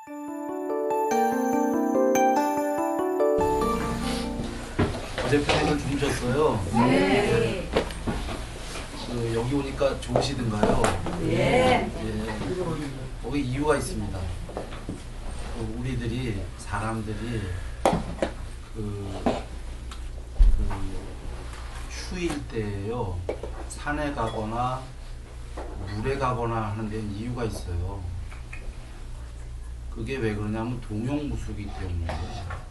어제 편의를 주무셨어요? 네. 여기 오니까 좋으시던가요? 네. 거기 이유가 있습니다. 우리들이 사람들이 추위일 때에요, 산에 가거나 물에 가거나 하는 데는 이유가 있어요. 그게 왜 그러냐면 동용무수기 때문이에요.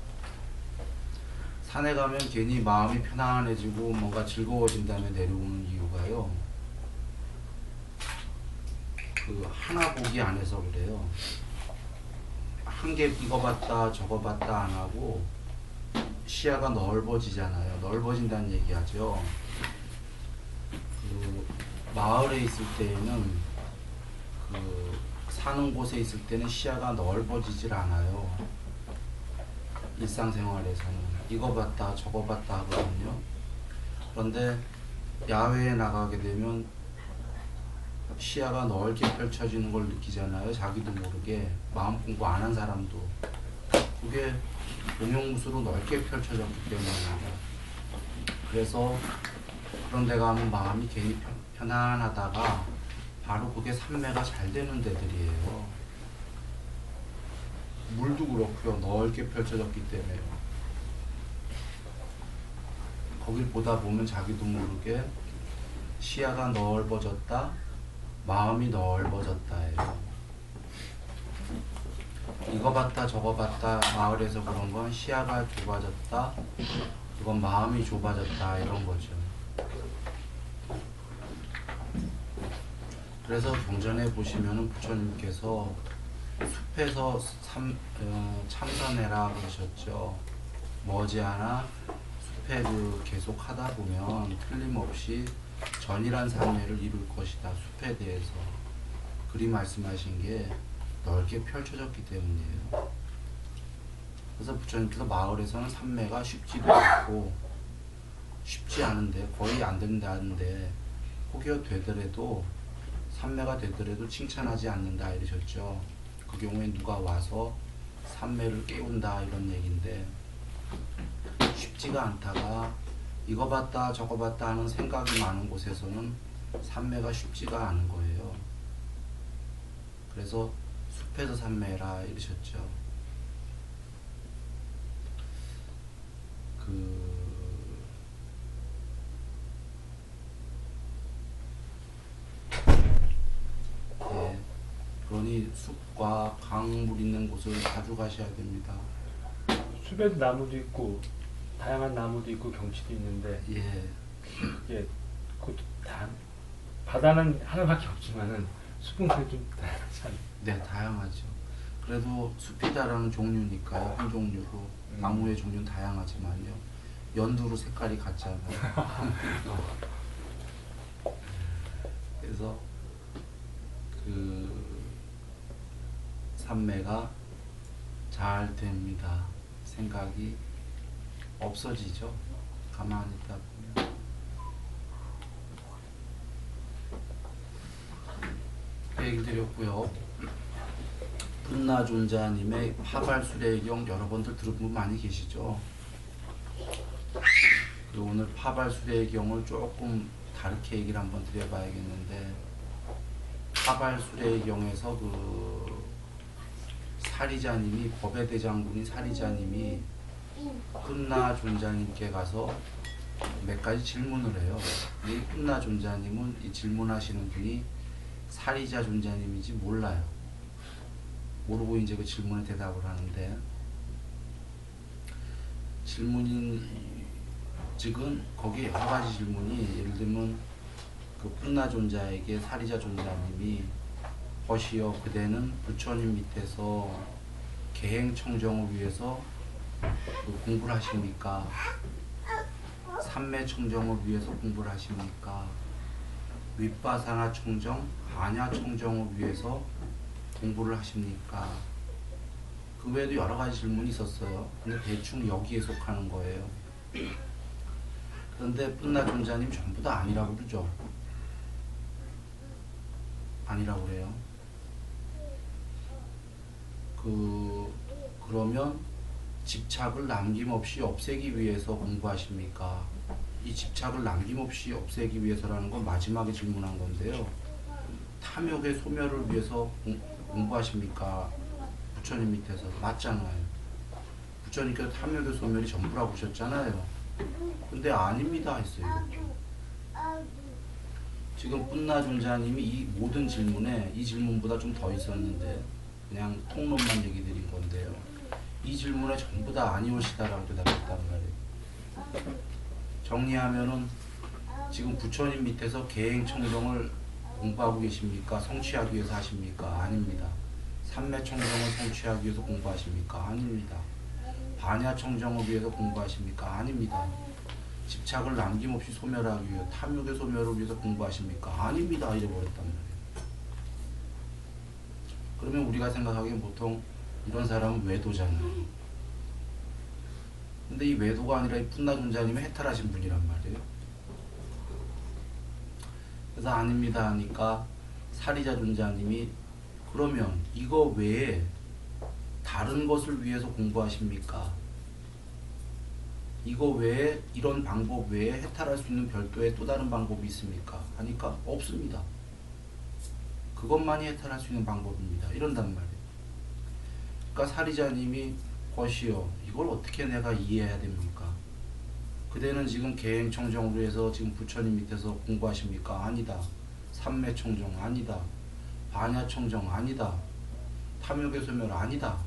산에 가면 괜히 마음이 편안해지고 뭔가 즐거워진 다음에 내려오는 이유가요, 하나 보기 안 해서 그래요. 한 개 이거 봤다 저거 봤다 안 하고 시야가 넓어지잖아요. 넓어진다는 얘기하죠. 마을에 있을 때에는 사는 곳에 있을 때는 시야가 넓어지질 않아요. 일상생활에서는 이거 봤다 저거 봤다 하거든요. 그런데 야외에 나가게 되면 시야가 넓게 펼쳐지는 걸 느끼잖아요. 자기도 모르게. 마음 공부 안 한 사람도. 그게 동용무수로 넓게 펼쳐졌기 때문입니다. 그래서 그런 데 가면 마음이 괜히 편안하다가 바로 그게 산매가 잘 되는 데들이에요. 물도 그렇고요. 넓게 펼쳐졌기 때문에 거길 보다 보면 자기도 모르게 시야가 넓어졌다, 마음이 넓어졌다예요. 이거 봤다 저거 봤다 마을에서 그런 건 시야가 좁아졌다, 그건 마음이 좁아졌다 이런 거죠. 그래서 경전에 보시면은 부처님께서 숲에서 참선해라 그러셨죠. 머지않아 숲에 계속 하다 보면 틀림없이 전이란 산매를 이룰 것이다. 숲에 대해서 그리 말씀하신 게 넓게 펼쳐졌기 때문이에요. 그래서 부처님께서 마을에서는 산매가 쉽지도 않고 쉽지 않은데 거의 안 된다는데 혹여 되더라도 산매가 되더라도 칭찬하지 않는다 이러셨죠. 그 경우에 누가 와서 산매를 깨운다 이런 얘기인데 쉽지가 않다가 이거 봤다 저거 봤다 하는 생각이 많은 곳에서는 산매가 쉽지가 않은 거예요. 그래서 숲에서 산매라 이러셨죠. 그러니 숲과 강물 있는 곳을 자주 가셔야 됩니다. 숲에도 나무도 있고 다양한 나무도 있고 경치도 있는데 예. 그게 그것도 다 바다는 하나밖에 없지만은 숲은 그게 좀 다양하지 않나요? 네, 다양하죠. 그래도 숲이다라는 종류니까요. 한 종류로 나무의 종류는 다양하지만요. 연두로 색깔이 같잖아요. 그래서 산매가 잘 됩니다. 생각이 없어지죠. 가만히 있다 보면. 얘기 드렸고요. 분나존자님의 파발수레경 여러분들 들은 분 많이 계시죠? 오늘 파발수레경을 조금 다르게 얘기를 한번 드려봐야겠는데, 파발수레경에서 사리자님이, 법의 대장군인 사리자님이 끝나존자님께 가서 몇 가지 질문을 해요. 이 끝나존자님은 이 질문하시는 분이 사리자 존자님인지 몰라요. 모르고 이제 그 질문에 대답을 하는데, 질문인 즉은 거기에 여러 가지 질문이, 예를 들면 그 뿐나 존자에게 사리자 존자님이 허시여 그대는 부처님 밑에서 계행 청정을 위해서 공부를 하십니까? 삼매 청정을 위해서 공부를 하십니까? 윗바사나 청정, 반야 청정을 위해서 공부를 하십니까? 그 외에도 여러 가지 질문이 있었어요. 근데 대충 여기에 속하는 거예요. 그런데 뿐나 존자님 전부 다 아니라고 그러죠. 아니라고 그래요. 그러면 집착을 남김없이 없애기 위해서 공부하십니까? 이 집착을 남김없이 없애기 위해서라는 건 마지막에 질문한 건데요. 탐욕의 소멸을 위해서 공부하십니까? 부처님 밑에서. 맞잖아요. 부처님께서 탐욕의 소멸이 전부라고 하셨잖아요. 근데 아닙니다 했어요. 지금 뿐나존자님이 이 모든 질문에 이 질문보다 좀 더 있었는데 그냥 통론만 얘기 드린 건데요. 이 질문에 전부 다 아니오시다라고 대답했단 말이에요. 정리하면은 지금 부처님 밑에서 계행청정을 공부하고 계십니까? 성취하기 위해서 하십니까? 아닙니다. 삼매청정을 성취하기 위해서 공부하십니까? 아닙니다. 반야청정을 위해서 공부하십니까? 아닙니다. 집착을 남김없이 소멸하기 위해 탐욕의 소멸을 위해서 공부하십니까? 아닙니다. 이래버렸단 말이에요. 그러면 우리가 생각하기엔 보통 이런 사람은 외도잖아요. 근데 이 외도가 아니라 이 뿐나존자님이 해탈하신 분이란 말이에요. 그래서 아닙니다 하니까 사리자 존자님이 그러면 이거 외에 다른 것을 위해서 공부하십니까? 이거 외에 이런 방법 외에 해탈할 수 있는 별도의 또 다른 방법이 있습니까? 하니까 없습니다. 그것만이 해탈할 수 있는 방법입니다. 이런단 말이에요. 그러니까 사리자님이 것이요 이걸 어떻게 내가 이해해야 됩니까? 그대는 지금 계행청정으로 해서 지금 부처님 밑에서 공부하십니까? 아니다. 삼매청정 아니다. 반야청정 아니다. 탐욕의 소멸 아니다.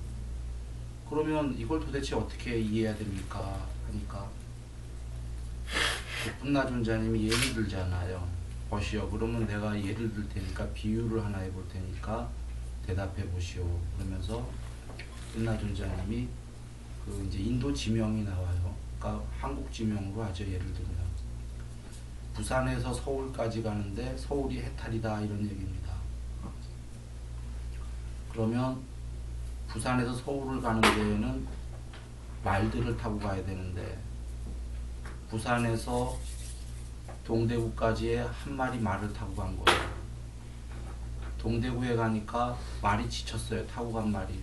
그러면 이걸 도대체 어떻게 이해해야 됩니까? 하니까 뿐나존자님이 예를 들잖아요. 보시오. 그러면 내가 예를 들 테니까 비유를 하나 해볼 테니까 대답해 보시오. 그러면서 뿐나존자님이 그 이제 인도 지명이 나와요. 그러니까 한국 지명으로 하죠. 예를 들면 부산에서 서울까지 가는데 서울이 해탈이다 이런 얘기입니다. 그러면 부산에서 서울을 가는 데에는 말들을 타고 가야 되는데 부산에서 동대구까지의 한 마리 말을 타고 간 거예요. 동대구에 가니까 말이 지쳤어요. 타고 간 말이.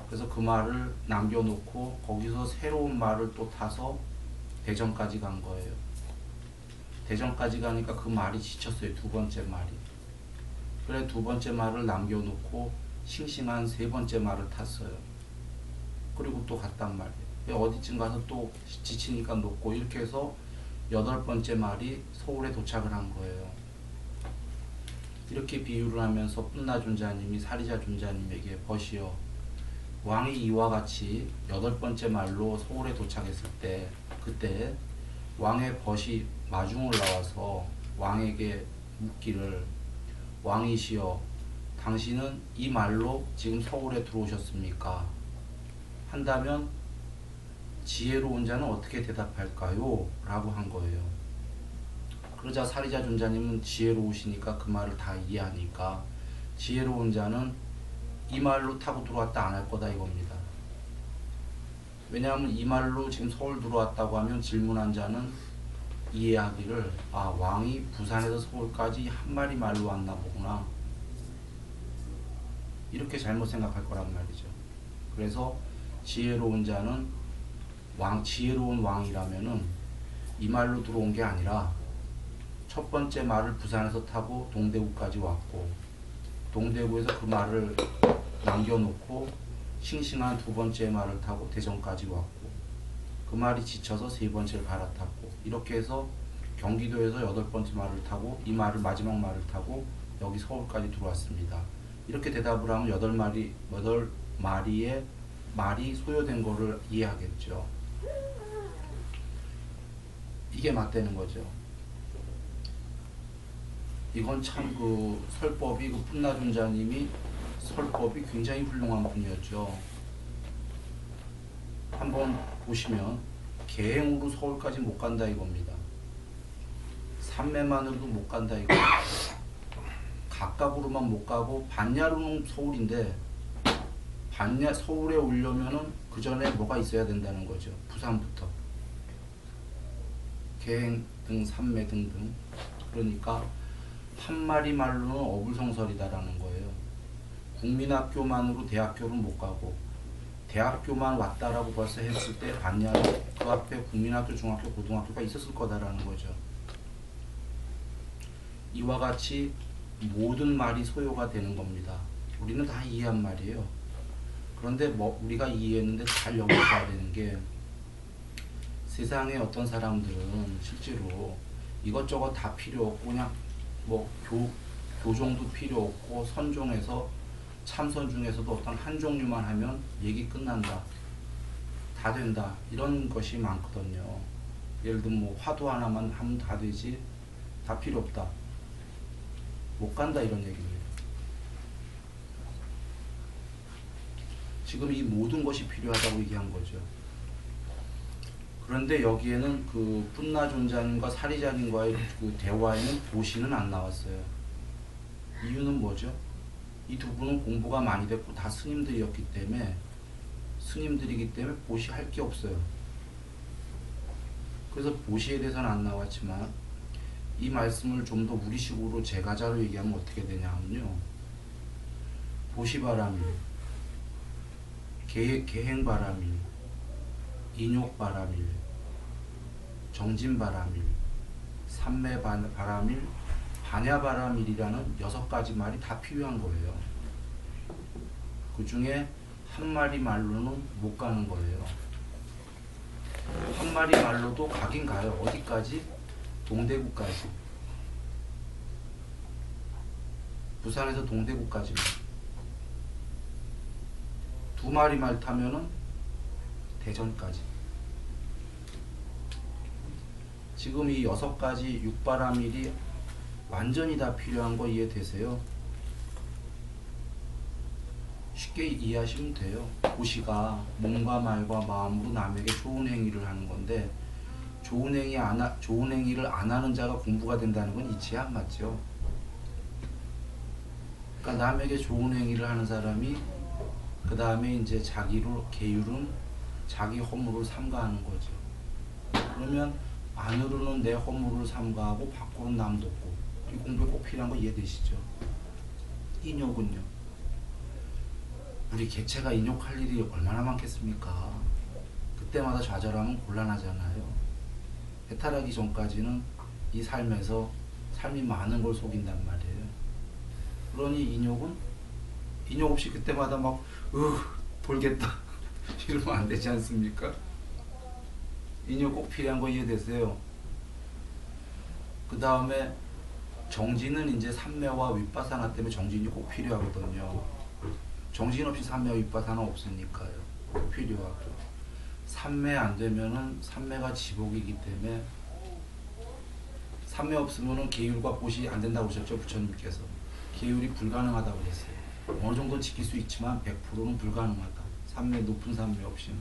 그래서 그 말을 남겨놓고 거기서 새로운 말을 또 타서 대전까지 간 거예요. 대전까지 가니까 그 말이 지쳤어요. 두 번째 말이. 그래 두 번째 말을 남겨놓고 싱싱한 세 번째 말을 탔어요. 그리고 또 갔단 말이에요. 어디쯤 가서 또 지치니까 놓고 이렇게 해서 여덟 번째 말이 서울에 도착을 한 거예요. 이렇게 비유를 하면서 뿐나존자님이 사리자 존자님에게 보시오. 왕이 이와 같이 여덟 번째 말로 서울에 도착했을 때 그때 왕의 벗이 마중을 나와서 왕에게 묻기를 왕이시여 당신은 이 말로 지금 서울에 들어오셨습니까? 한다면 지혜로운 자는 어떻게 대답할까요? 라고 한 거예요. 그러자 사리자 존자님은 지혜로우시니까 그 말을 다 이해하니까 지혜로운 자는 이 말로 타고 들어왔다 안 할 거다 이겁니다. 왜냐하면 이 말로 지금 서울 들어왔다고 하면 질문한 자는 이해하기를 아 왕이 부산에서 서울까지 한 마리 말로 왔나 보구나 이렇게 잘못 생각할 거란 말이죠. 그래서 지혜로운 자는 지혜로운 왕이라면은 이 말로 들어온 게 아니라 첫 번째 말을 부산에서 타고 동대구까지 왔고 동대구에서 그 말을 남겨놓고 싱싱한 두 번째 말을 타고 대전까지 왔고 그 말이 지쳐서 세 번째를 갈아탔고 이렇게 해서 경기도에서 여덟 번째 말을 타고 이 말을 마지막 말을 타고 여기 서울까지 들어왔습니다. 이렇게 대답을 하면 여덟 마리의 말이 소요된 거를 이해하겠죠. 이게 맞다는 거죠. 이건 참 그 설법이 그 뿐나존자님이 설법이 굉장히 훌륭한 분이었죠. 한번 보시면 계행으로 서울까지 못 간다 이겁니다. 삼매만으로도 못 간다 이겁니다. 각각으로만 못 가고 반야로는 서울인데 반야 서울에 오려면은 그 전에 뭐가 있어야 된다는 거죠. 부산부터 계행 등 삼매 등등. 그러니까 한 마리 말로는 어불성설이다라는 거예요. 국민학교만으로 대학교를 못 가고 대학교만 왔다라고 벌써 했을 때 봤냐면 그 앞에 국민학교, 중학교, 고등학교가 있었을 거다라는 거죠. 이와 같이 모든 말이 소요가 되는 겁니다. 우리는 다 이해한 말이에요. 그런데 뭐 우리가 이해했는데 잘 연구해야 되는 게 세상에 어떤 사람들은 실제로 이것저것 다 필요 없고 그냥 뭐 교종도 필요 없고 선종에서 참선 중에서도 어떤 한 종류만 하면 얘기 끝난다. 다 된다. 이런 것이 많거든요. 예를 들면 뭐 화두 하나만 하면 다 되지. 다 필요 없다. 못 간다 이런 얘기입니다. 지금 이 모든 것이 필요하다고 얘기한 거죠. 그런데 여기에는 그 푼나존자님과 사리자님과의 그 대화에는 보시는 안 나왔어요. 이유는 뭐죠? 이 두 분은 공부가 많이 됐고 다 스님들이었기 때문에 스님들이기 때문에 보시 할 게 없어요. 그래서 보시에 대해서는 안 나왔지만 이 말씀을 좀 더 우리식으로 제가자로 얘기하면 어떻게 되냐면요. 보시바람이, 계행바람이, 인욕바람일, 정진바람일, 삼매바람일, 반야바람일이라는 6가지 말이 다 필요한 거예요. 그 중에 한 마리 말로는 못 가는 거예요. 한 마리 말로도 가긴 가요. 어디까지? 동대구까지. 부산에서 동대구까지만. 두 마리 말 타면은 대전까지. 지금 이 6가지 육바라밀이 완전히 다 필요한 거 이해되세요? 쉽게 이해하시면 돼요. 보시가 몸과 말과 마음으로 남에게 좋은 행위를 하는 건데 좋은 행위를 안 하는 자가 공부가 된다는 건 이치에 안 맞죠. 그러니까 남에게 좋은 행위를 하는 사람이 그 다음에 이제 자기로 게으른 자기 허물을 삼가하는 거죠. 그러면 안으로는 내 허물을 삼가하고 밖으로는 남 돕고 이 공부에 꼭 필요한 거 이해되시죠? 인욕은요. 우리 개체가 인욕할 일이 얼마나 많겠습니까? 그때마다 좌절하면 곤란하잖아요. 해탈하기 전까지는 이 삶에서 삶이 많은 걸 속인단 말이에요. 그러니 인욕은 인욕 없이 그때마다 막 돌겠다 이러면 안 되지 않습니까? 인욕 꼭 필요한 거 이해되세요? 그 다음에 정진은 이제 삼매와 윗바사나 때문에 정진이 꼭 필요하거든요. 정진 없이 삼매와 윗바사는 없으니까요. 꼭 필요하고. 삼매 안 되면은 삼매가 지복이기 때문에 삼매 없으면은 계율과 보시 안 된다고 하셨죠, 부처님께서. 계율이 불가능하다고 했어요. 어느 정도 지킬 수 있지만 100%는 불가능하다. 삼매, 높은 삼매 없이는.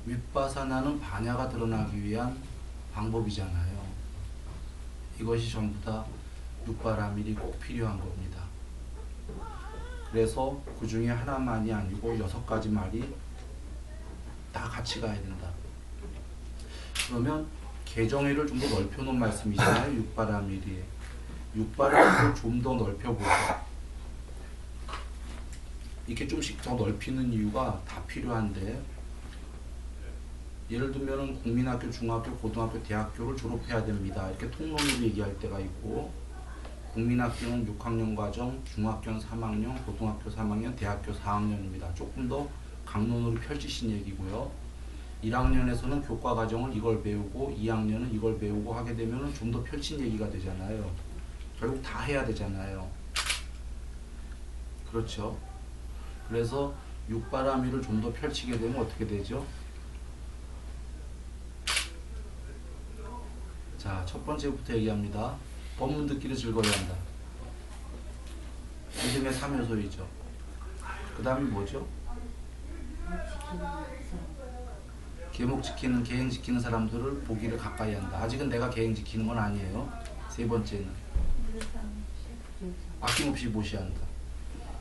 윗바사나는 반야가 드러나기 위한 방법이잖아요. 이것이 전부 다 육바라밀이 꼭 필요한 겁니다. 그래서 그 중에 하나만이 아니고 6가지 말이 다 같이 가야 된다. 그러면 개정회를 좀 더 넓혀놓은 말씀이잖아요. 육바라밀이. 육바라밀을 좀 더 넓혀보자. 이렇게 좀씩 더 넓히는 이유가 다 필요한데 예를 들면 국민학교, 중학교, 고등학교, 대학교를 졸업해야 됩니다. 이렇게 통론으로 얘기할 때가 있고 국민학교는 6학년 과정, 중학교는 3학년, 고등학교 3학년, 대학교 4학년입니다. 조금 더 강론으로 펼치신 얘기고요. 1학년에서는 교과 과정을 이걸 배우고 2학년은 이걸 배우고 하게 되면 좀 더 펼친 얘기가 되잖아요. 결국 다 해야 되잖아요. 그렇죠? 그래서 육바라밀을 좀 더 펼치게 되면 어떻게 되죠? 자, 첫 번째부터 얘기합니다. 법문 듣기를 즐거워한다. 믿음의 3요소이죠. 그 다음이 뭐죠? 계목 지키는, 계행 지키는 사람들을 보기를 가까이 한다. 아직은 내가 계행 지키는 건 아니에요. 세 번째는 아낌없이 보시한다.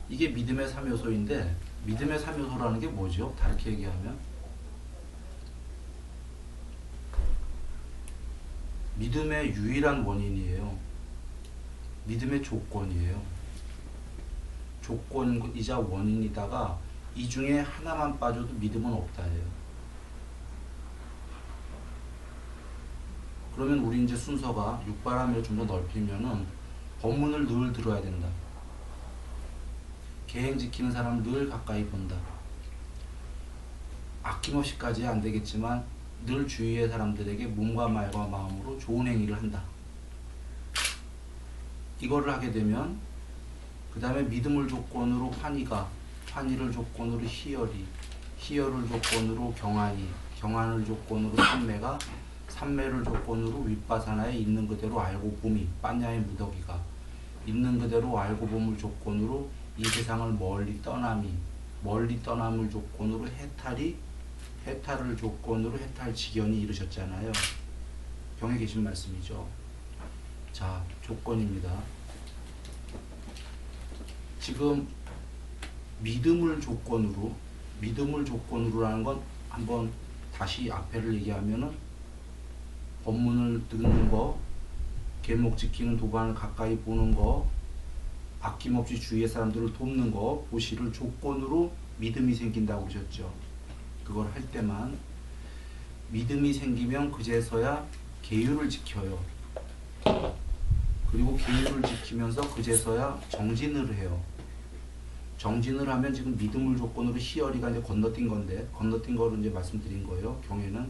이게 믿음의 3요소인데 믿음의 3요소라는 게 뭐죠? 다르게 얘기하면 믿음의 유일한 원인이에요. 믿음의 조건이에요. 조건이자 원인이다가 이 중에 하나만 빠져도 믿음은 없다예요. 그러면 우리 이제 순서가 육바람을 좀 더 넓히면은 법문을 늘 들어야 된다. 계행 지키는 사람을 늘 가까이 본다. 아낌없이까지 안 되겠지만 늘 주위의 사람들에게 몸과 말과 마음으로 좋은 행위를 한다. 이거를 하게 되면 그 다음에 믿음을 조건으로 환희가, 환희를 조건으로 희열이, 희열을 조건으로 경안이, 경안을 조건으로 삼매가, 삼매를 조건으로 윗바사나에 있는 그대로 알고 봄이, 빠냐의 무더기가, 있는 그대로 알고 봄을 조건으로 이 세상을 멀리 떠남이, 멀리 떠남을 조건으로 해탈이, 해탈을 조건으로 해탈 지견이 이르셨잖아요. 경에 계신 말씀이죠. 자, 조건입니다. 지금 믿음을 조건으로라는 건 한번 다시 앞에를 얘기하면은 법문을 듣는 거, 계목 지키는 도반을 가까이 보는 거, 아낌없이 주위의 사람들을 돕는 거, 보시를 조건으로 믿음이 생긴다고 그러셨죠. 그걸 할 때만 믿음이 생기면 그제서야 계율을 지켜요. 그리고 계율을 지키면서 그제서야 정진을 해요. 정진을 하면 지금 믿음을 조건으로 희열이가 이제 건너뛴 건데, 건너뛴 거를 이제 말씀드린 거예요. 경에는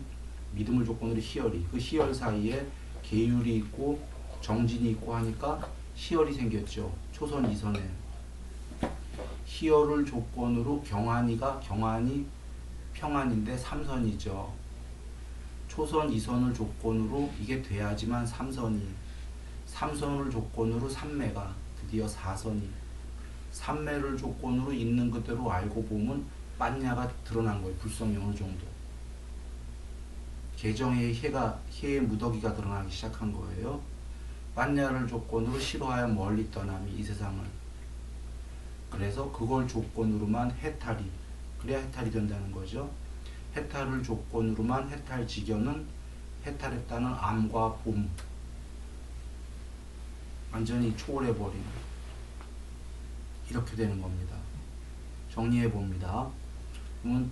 믿음을 조건으로 희열이, 그 희열 사이에 계율이 있고 정진이 있고 하니까 희열이 생겼죠. 초선 이선에. 희열을 조건으로 경안이가, 경안이 평안인데 삼선이죠. 초선 이선을 조건으로 이게 돼야지만 삼선이, 삼선을 조건으로 삼매가, 드디어 사선이, 삼매를 조건으로 있는 그대로 알고 보면 빤냐가 드러난 거예요. 불성이 어느 정도. 개정의 해의 무더기가 드러나기 시작한 거예요. 빤냐를 조건으로 싫어하여 멀리 떠남이, 이 세상을. 그래서 그걸 조건으로만 해탈이, 그래야 해탈이 된다는 거죠. 해탈을 조건으로만 해탈 지견은 해탈했다는 암과 봄, 완전히 초월해버린, 이렇게 되는 겁니다. 정리해 봅니다. 그러면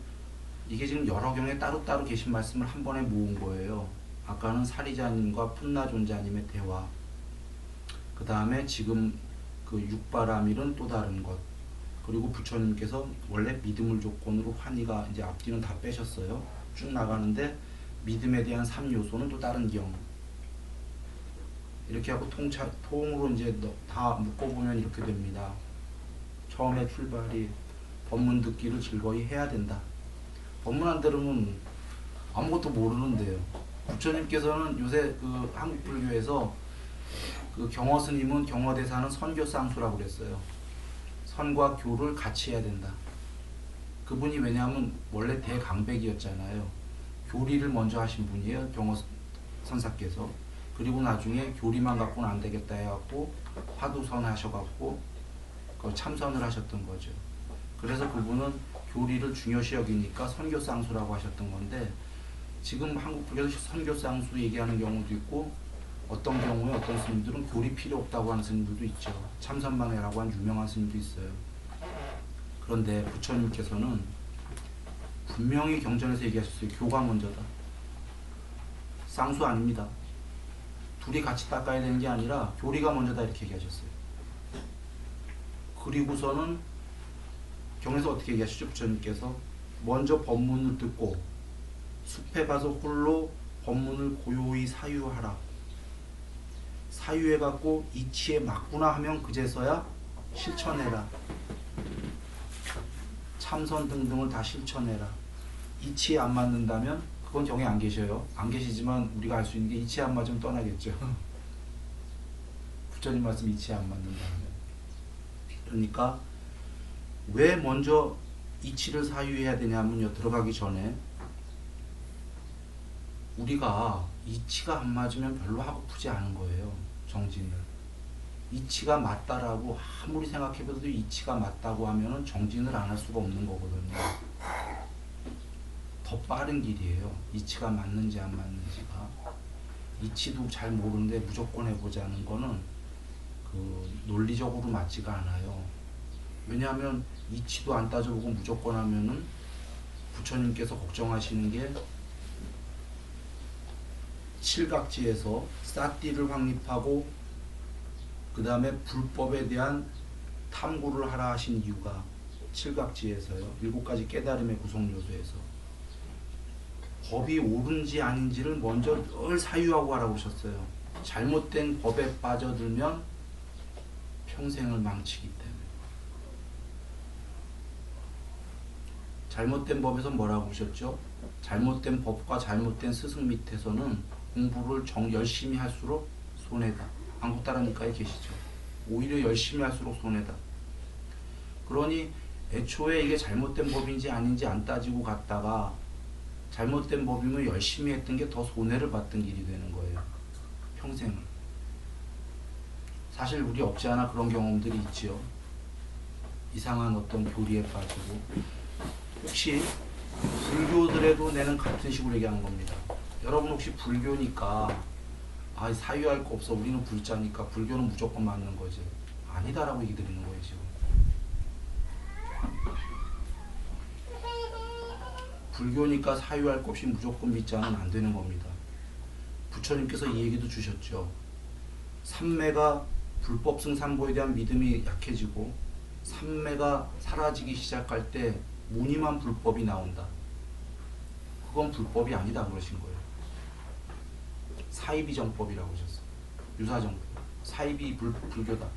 이게 지금 여러 경에 따로따로 계신 말씀을 한 번에 모은 거예요. 아까는 사리자님과 푼나존자님의 대화, 그 다음에 지금 그 육바라밀은 또 다른 것, 그리고 부처님께서 원래 믿음을 조건으로 환희가, 이제 앞뒤는 다 빼셨어요. 쭉 나가는데 믿음에 대한 3요소는 또 다른 경, 이렇게 하고 통으로 이제 다 묶어보면 이렇게 됩니다. 처음에 출발이 법문 듣기를 즐거이 해야 된다. 법문 안 들으면 아무것도 모르는데요. 부처님께서는 요새 그 한국 불교에서 그 경어 스님은 경어대사는 선교쌍수라고 그랬어요. 선과 교를 같이 해야 된다. 그분이 왜냐하면 원래 대강백이었잖아요. 교리를 먼저 하신 분이에요. 경어 선사께서. 그리고 나중에 교리만 갖고는 안 되겠다 해갖고 화두선 하셔갖고 참선을 하셨던 거죠. 그래서 그분은 교리를 중요시 여기니까 선교쌍수라고 하셨던 건데, 지금 한국 불교에서 선교쌍수 얘기하는 경우도 있고, 어떤 경우에 어떤 스님들은 교리 필요 없다고 하는 스님들도 있죠. 참선방해라고 하는 유명한 스님도 있어요. 그런데 부처님께서는 분명히 경전에서 얘기하셨어요. 교가 먼저다. 쌍수 아닙니다. 둘이 같이 닦아야 되는 게 아니라 교리가 먼저다, 이렇게 얘기하셨어요. 그리고서는 경에서 어떻게 얘기하시죠? 부처님께서 먼저 법문을 듣고 숲에 가서 홀로 법문을 고요히 사유하라. 사유해갖고 이치에 맞구나 하면 그제서야 실천해라. 참선 등등을 다 실천해라. 이치에 안 맞는다면 그건 경에 안 계셔요. 안 계시지만 우리가 알 수 있는 게 이치에 안 맞으면 떠나겠죠. 부처님 말씀 이치에 안 맞는다면. 그러니까 왜 먼저 이치를 사유해야 되냐면요, 들어가기 전에 우리가 이치가 안 맞으면 별로 하고프지 않은 거예요. 정진을. 이치가 맞다라고 아무리 생각해봐도 이치가 맞다고 하면은 정진을 안 할 수가 없는 거거든요. 더 빠른 길이에요. 이치가 맞는지 안 맞는지가. 이치도 잘 모르는데 무조건 해보자는 거는 그 논리적으로 맞지가 않아요. 왜냐하면 이치도 안 따져보고 무조건 하면은 부처님께서 걱정하시는 게 칠각지에서 사띠를 확립하고 그 다음에 불법에 대한 탐구를 하라 하신 이유가 칠각지에서요. 7가지 깨달음의 구성요소에서 법이 옳은지 아닌지를 먼저 늘 사유하고 알아보셨어요. 잘못된 법에 빠져들면 평생을 망치기 때문에. 잘못된 법에서 뭐라고 보셨죠? 잘못된 법과 잘못된 스승 밑에서는 공부를 열심히 할수록 손해다. 한국따라니까에 계시죠. 오히려 열심히 할수록 손해다. 그러니 애초에 이게 잘못된 법인지 아닌지 안 따지고 갔다가 잘못된 법이면 열심히 했던 게 더 손해를 봤던 길이 되는 거예요. 평생을. 사실 우리 없지 않아 그런 경험들이 있지요. 이상한 어떤 교리에 빠지고. 혹시 불교들에도 내는 같은 식으로 얘기하는 겁니다. 여러분 혹시 불교니까 사유할 거 없어. 우리는 불자니까 불교는 무조건 맞는 거지. 아니다라고 얘기 드리는 거예요, 지금. 불교니까 사유할 것 없이 무조건 믿자는 안 되는 겁니다. 부처님께서 이 얘기도 주셨죠. 삼매가 불법승 삼보에 대한 믿음이 약해지고 삼매가 사라지기 시작할 때 무늬만 불법이 나온다. 그건 불법이 아니다 그러신 거예요. 사이비정법이라고 하셨어요. 유사정법. 사이비 불교다.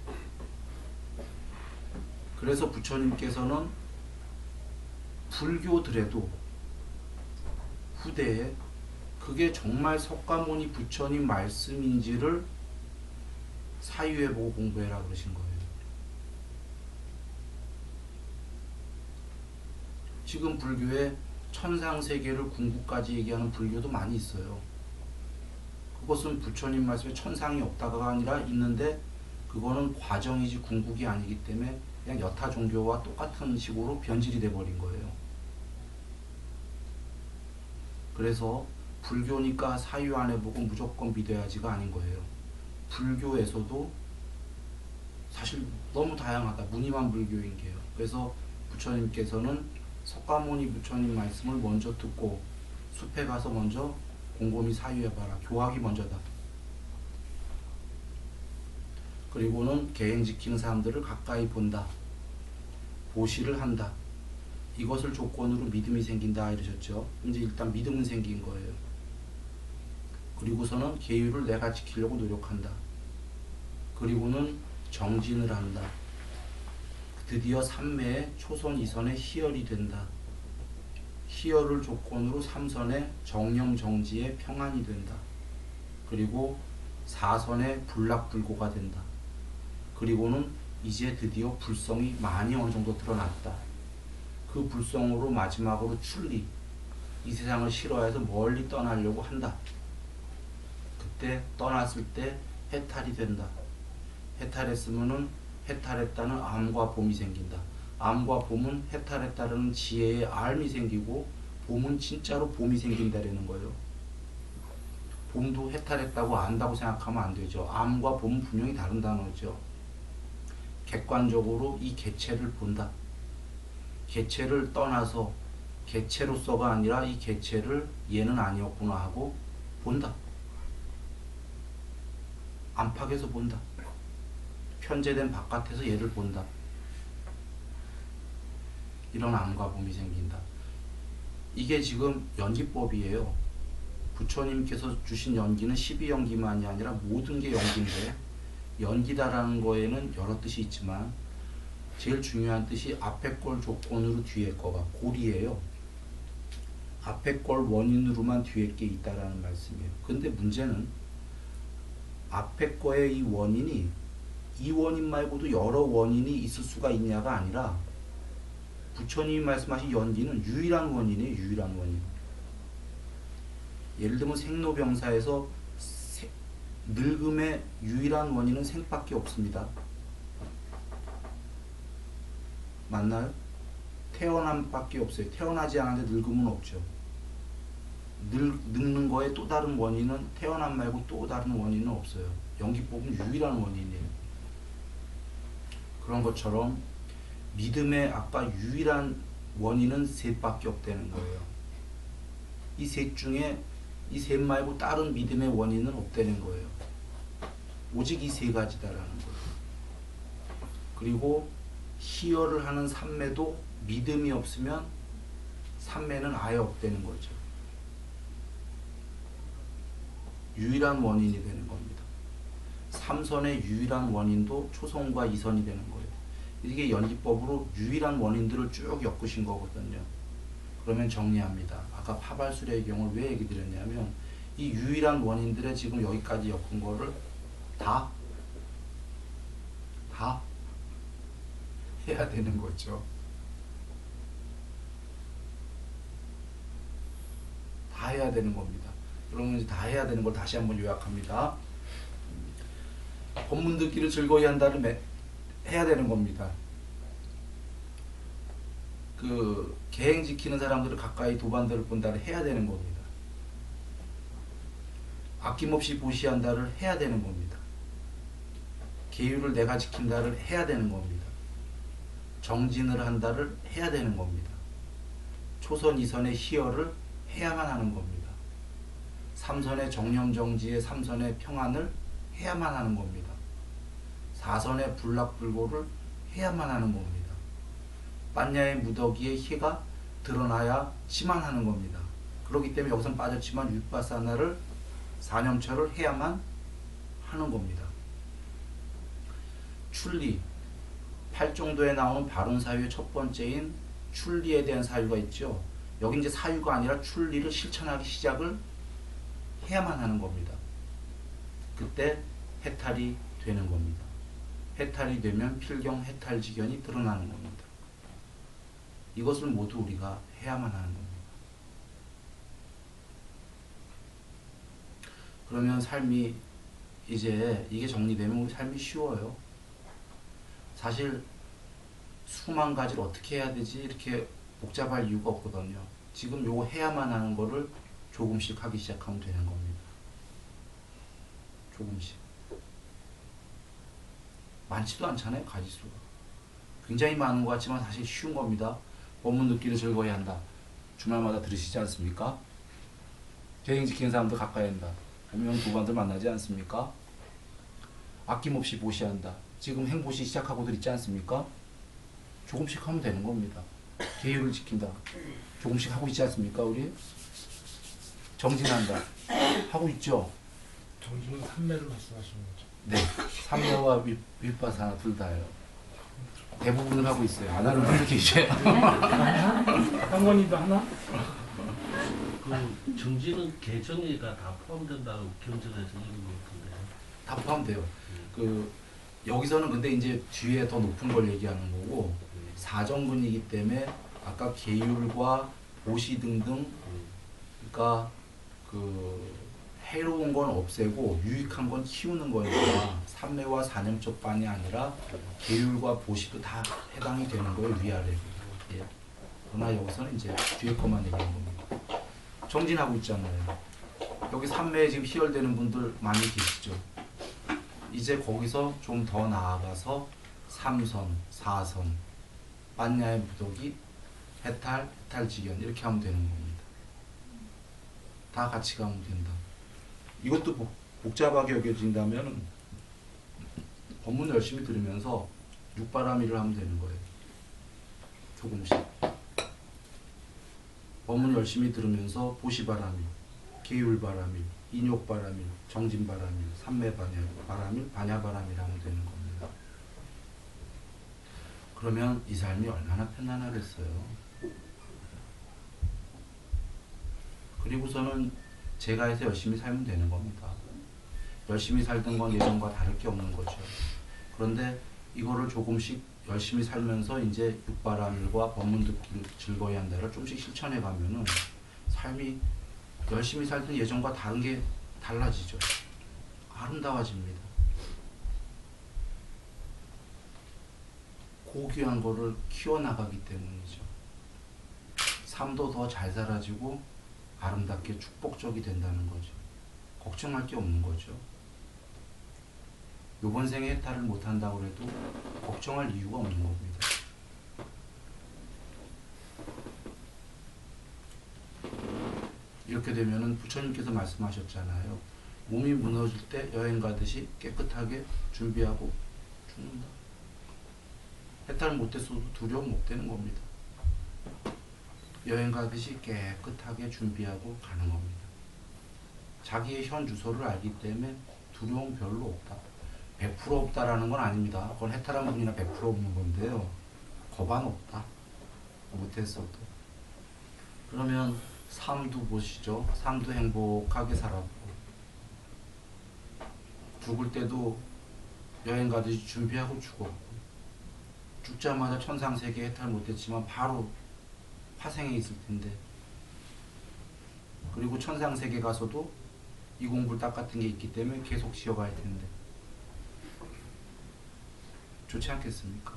그래서 부처님께서는 불교들에도 후대에 그게 정말 석가모니 부처님 말씀인지를 사유해보고 공부해라 그러신 거예요. 지금 불교에 천상세계를 궁극까지 얘기하는 불교도 많이 있어요. 그것은 부처님 말씀에 천상이 없다가 아니라 있는데 그거는 과정이지 궁극이 아니기 때문에 그냥 여타 종교와 똑같은 식으로 변질이 돼버린 거예요. 그래서 불교니까 사유 안 해보고 무조건 믿어야지가 아닌 거예요. 불교에서도 사실 너무 다양하다. 무늬만 불교인 게요. 그래서 부처님께서는 석가모니 부처님 말씀을 먼저 듣고 숲에 가서 먼저 곰곰이 사유해봐라. 교학이 먼저다. 그리고는 계행 지키는 사람들을 가까이 본다. 보시를 한다. 이것을 조건으로 믿음이 생긴다 이러셨죠. 이제 일단 믿음은 생긴 거예요. 그리고서는 계율을 내가 지키려고 노력한다. 그리고는 정진을 한다. 드디어 삼매의 초선 이선의 희열이 된다. 희열을 조건으로 삼선의 정념 정지의 평안이 된다. 그리고 사선의 불락불고가 된다. 그리고는 이제 드디어 불성이 많이 어느 정도 드러났다. 그 불성으로 마지막으로 출리, 이 세상을 싫어해서 멀리 떠나려고 한다. 그때 떠났을 때 해탈이 된다. 해탈했으면은 해탈했다는 암과 봄이 생긴다. 암과 봄은 해탈했다는 지혜의 알미 생기고 봄은 진짜로 봄이 생긴다라는 거예요. 봄도 해탈했다고 안다고 생각하면 안 되죠. 암과 봄은 분명히 다른 단어죠. 객관적으로 이 개체를 본다. 개체를 떠나서 개체로서가 아니라 이 개체를 얘는 아니었구나 하고 본다. 안팎에서 본다. 편제된 바깥에서 얘를 본다. 이런 암과 봄이 생긴다. 이게 지금 연기법이에요. 부처님께서 주신 연기는 12연기만이 아니라 모든 게 연기인데 연기다라는 거에는 여러 뜻이 있지만 제일 중요한 뜻이 앞에 걸 조건으로 뒤에 거가 고리예요. 앞에 걸 원인으로만 뒤에 게 있다라는 말씀이에요. 근데 문제는 앞에 거의 이 원인이 이 원인 말고도 여러 원인이 있을 수가 있냐가 아니라 부처님이 말씀하신 연기는 유일한 원인이에요. 유일한 원인. 예를 들면 생로병사에서 늙음의 유일한 원인은 생밖에 없습니다. 맞나요? 태어남밖에 없어요. 태어나지 않았는데 늙음은 없죠. 늙는 거에 또 다른 원인은 태어남 말고 또 다른 원인은 없어요. 연기법은 유일한 원인이에요. 그런 것처럼 믿음의 아까 유일한 원인은 셋밖에 없다는 거예요. 이 셋 중에 이 셋 말고 다른 믿음의 원인은 없다는 거예요. 오직 이 세 가지다라는 거예요. 그리고 희열을 하는 삼매도 믿음이 없으면 삼매는 아예 없다는 거죠. 유일한 원인이 되는 겁니다. 삼선의 유일한 원인도 초선과 이선이 되는 거예요. 이게 연기법으로 유일한 원인들을 쭉 엮으신 거거든요. 그러면 정리합니다. 아까 파발술의 경우를 왜 얘기 드렸냐면 이 유일한 원인들에 지금 여기까지 엮은 거를 다 해야 되는 거죠. 다 해야 되는 겁니다. 그러면 이제 다 해야 되는 걸 다시 한번 요약합니다. 법문 듣기를 즐거이 한다를 해야 되는 겁니다. 그 계행 지키는 사람들을 가까이 도반들을 본다를 해야 되는 겁니다. 아낌없이 보시한다를 해야 되는 겁니다. 계율을 내가 지킨다를 해야 되는 겁니다. 정진을 한다를 해야 되는 겁니다. 초선 이선의 희열을 해야만 하는 겁니다. 삼선의 정념정지의 삼선의 평안을 해야만 하는 겁니다. 사선의 불락불고를 해야만 하는 겁니다.般야의 무더기의 희가 드러나야지만 하는 겁니다. 그렇기 때문에 여기선 빠졌지만 윗바사나를 사념처를 해야만 하는 겁니다. 출리 8정도에 나오는 바른 사유의 첫 번째인 출리에 대한 사유가 있죠. 여기 이제 사유가 아니라 출리를 실천하기 시작을 해야만 하는 겁니다. 그때 해탈이 되는 겁니다. 해탈이 되면 필경 해탈지견이 드러나는 겁니다. 이것을 모두 우리가 해야만 하는 겁니다. 그러면 삶이 이제 이게 정리되면 우리 삶이 쉬워요. 사실 수만 가지를 어떻게 해야 되지 이렇게 복잡할 이유가 없거든요. 지금 요거 해야만 하는 거를 조금씩 하기 시작하면 되는 겁니다. 조금씩. 많지도 않잖아요, 가지수가. 굉장히 많은 것 같지만 사실 쉬운 겁니다. 법문 듣기를 즐거이 한다. 주말마다 들으시지 않습니까? 계행 지키는 사람들 가까이 한다. 하면 도반들 만나지 않습니까? 아낌없이 보시한다. 지금 행보시 시작하고들 있지 않습니까? 조금씩 하면 되는 겁니다. 계율을 지킨다. 조금씩 하고 있지 않습니까, 우리? 정진한다. 하고 있죠? 정진은 삼매를 말씀하시는 거죠. 네. 삼매와 윗바사나 둘 다요. 대부분을 하고 있어요. 안 하는 분들 계셔요. 한번이도 하나? 그 정지는 개정의가 다 포함된다고 경전에서 읽은 것 같은데. 다 포함돼요. 그 여기서는 근데 이제 뒤에 더 높은 걸 얘기하는 거고 사정근이기 때문에 아까 계율과 보시 등등 그러니까 그 해로운 건 없애고 유익한 건 키우는 거니까 삼매와 사념적 반이 아니라 계율과 보시도 다 해당이 되는 거예요, 위아래. 예. 그러나 여기서는 이제 뒤에 것만 얘기하는 겁니다. 정진하고 있잖아요. 여기 삼매에 지금 희열되는 분들 많이 계시죠. 이제 거기서 좀 더 나아가서 삼선, 사선,般야의 무더기, 해탈지견 이렇게 하면 되는 겁니다. 다 같이 가면 된다. 이것도 복잡하게 여겨진다면 법문 열심히 들으면서 육바라밀을 하면 되는 거예요. 조금씩. 법문 열심히 들으면서 보시바라밀, 계율바라밀, 인욕바라밀, 정진바라밀, 삼매바라밀, 반야바라밀 하면 되는 겁니다. 그러면 이 삶이 얼마나 편안하겠어요. 그리고서는 제가 해서 열심히 살면 되는 겁니다. 열심히 살던 건 예전과 다를 게 없는 거죠. 그런데 이거를 조금씩 열심히 살면서 이제 육바라밀과 법문 듣기를 즐거이 한다를 조금씩 실천해 가면은 삶이 열심히 살던 예전과 다른 게 달라지죠. 아름다워집니다. 고귀한 거를 키워나가기 때문이죠. 삶도 더 잘 살아지고 아름답게 축복적이 된다는 거죠. 걱정할 게 없는 거죠. 요번 생에 해탈을 못한다고 해도 걱정할 이유가 없는 겁니다. 이렇게 되면은 부처님께서 말씀하셨잖아요. 몸이 무너질 때 여행 가듯이 깨끗하게 준비하고 죽는다. 해탈 못했어도 두려움 못 되는 겁니다. 여행 가듯이 깨끗하게 준비하고 가는 겁니다. 자기의 현 주소를 알기 때문에 두려움 별로 없다. 100% 없다라는 건 아닙니다. 그건 해탈한 분이나 100% 없는 건데요. 거반 없다. 못했어도. 그러면 삶도 보시죠. 삶도 행복하게 살았고 죽을 때도 여행 가듯이 준비하고 죽었고 죽자마자 천상세계 해탈 못했지만 바로 화생에 있을 텐데 그리고 천상세계 가서도 이공불딱 같은 게 있기 때문에 계속 지어갈 텐데 좋지 않겠습니까?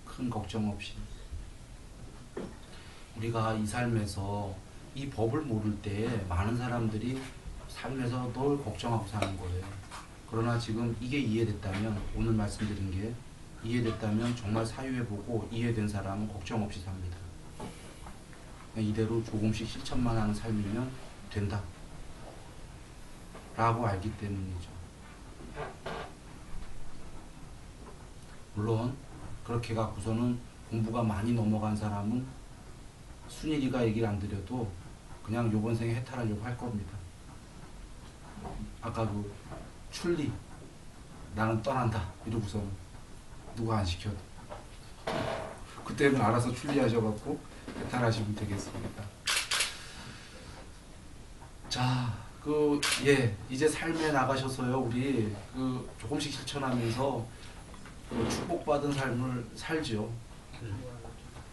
큰 걱정 없이 우리가 이 삶에서 이 법을 모를 때 많은 사람들이 삶에서 늘 걱정하고 사는 거예요. 그러나 지금 이게 이해됐다면 오늘 말씀드린 게 이해됐다면 정말 사유해보고 이해된 사람은 걱정 없이 삽니다. 이대로 조금씩 실천만 하는 삶이면 된다 라고 알기 때문이죠. 물론 그렇게 갖고서는 공부가 많이 넘어간 사람은 순일이가 얘기를 안 드려도 그냥 요번 생에 해탈하려고 할 겁니다. 아까 그 출리 나는 떠난다 이러고서는 누가 안 시켜도 그때는 알아서 출리하셔갖고 해탈하시면 되겠습니다. 자, 이제 삶에 나가셔서요 우리 조금씩 실천하면서 축복받은 삶을 살죠.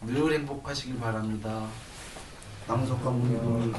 늘 행복하시길 바랍니다. 남석과 문님이